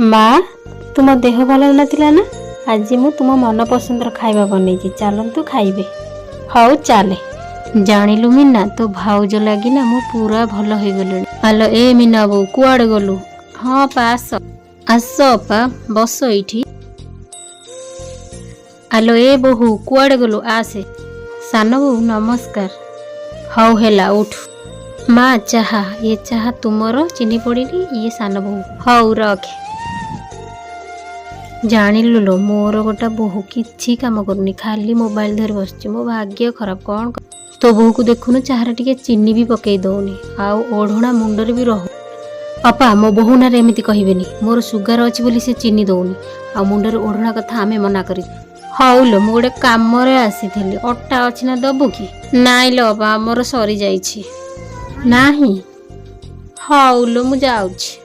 माँ तुम देह भल नथिला ना आज मु तुम मन पसंदर खाଇବା बनेइछि चालंतु खाइबे। हौ चाले जानिलु मीना तो भाउज लागी ना मु पूरा भल हो गलुनी। आलो ए मीना बो कुआडे गलु? हाँ पा आस आस पा बस एठी। आलो ए बहु कुआडे गलु? आसे सान बहु नमस्कार। हौ हेला उठ। माँ चाहा ये चाहा तुमर चीनी पड़ीनी ये सान बहु। हौ रखे। जानिलु लो मोर गोटा बहु किछि काम करूनी खाली मोबाइल धरी बसछि। मो भाग्य खराब कौन तो बहु को देखुनु चाहरे टिके चीनी भी पकई दउनी आउ ओढ़णा मुंडरे भी रहु। अपा मो बहु ना एमिति कहिबेनी मोर सुगार अछि बोली से चीनी दउनी आ मुंडरे ओढ़णा कथा आमे मना करी। हौ लो मु गोटे काम रे आसीथिली अट्टा अछि ना दबु की? नाइ लो अपा मोर सरी जाइछि। नाही हौ लो मु जाउछि।